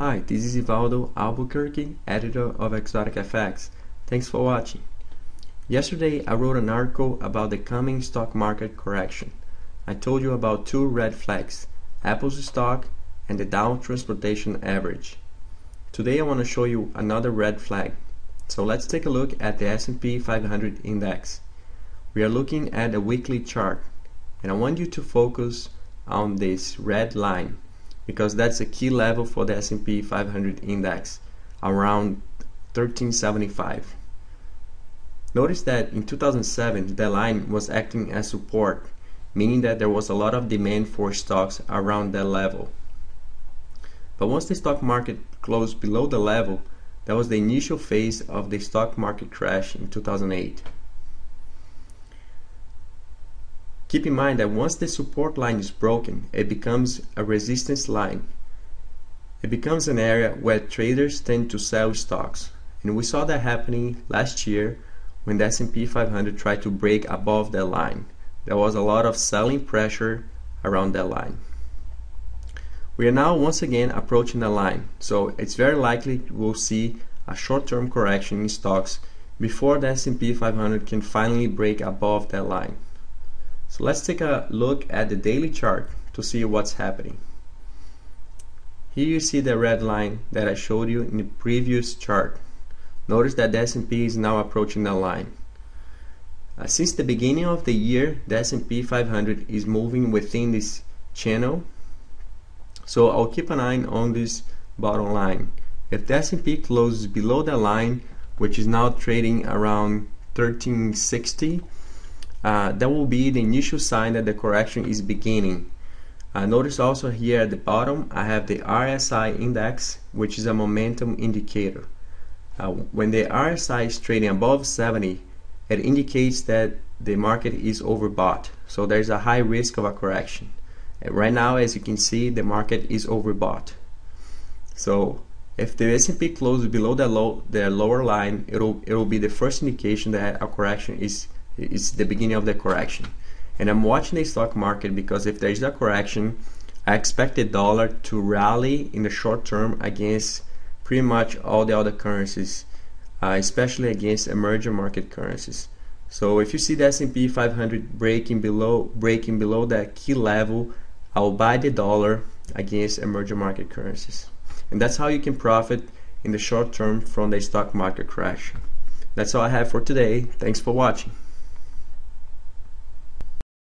Hi, this is Ivaldo Albuquerque, editor of Exotic FX. Thanks for watching. Yesterday I wrote an article about the coming stock market correction. I told you about two red flags, Apple's stock and the Dow Transportation Average. Today I want to show you another red flag. So let's take a look at the S&P 500 index. We are looking at a weekly chart, and I want you to focus on this red line, because that's a key level for the S&P 500 index, around 1375. Notice that in 2007 the line was acting as support, meaning that there was a lot of demand for stocks around that level. But once the stock market closed below the level, that was the initial phase of the stock market crash in 2008. Keep in mind that once the support line is broken, it becomes a resistance line. It becomes an area where traders tend to sell stocks. And we saw that happening last year when the S&P 500 tried to break above that line. There was a lot of selling pressure around that line. We are now once again approaching the line, so it's very likely we'll see a short-term correction in stocks before the S&P 500 can finally break above that line. So let's take a look at the daily chart to see what's happening. Here you see the red line that I showed you in the previous chart. Notice that the S&P is now approaching the line. Since the beginning of the year, the S&P 500 is moving within this channel. So I'll keep an eye on this bottom line. If the S&P closes below the line, which is now trading around 1360, that will be the initial sign that the correction is beginning. Notice also here at the bottom I have the RSI index, which is a momentum indicator. When the RSI is trading above 70, it indicates that the market is overbought, so there's a high risk of a correction. And right now, as you can see, the market is overbought. So if the S&P closes below the lower line, it will be the first indication that a correction is the beginning of the correction. And I'm watching the stock market because if there is a correction, I expect the dollar to rally in the short term against pretty much all the other currencies, especially against emerging market currencies. So if you see the S&P 500 breaking below that key level, I'll buy the dollar against emerging market currencies. And that's how you can profit in the short term from the stock market crash. That's all I have for today. Thanks for watching.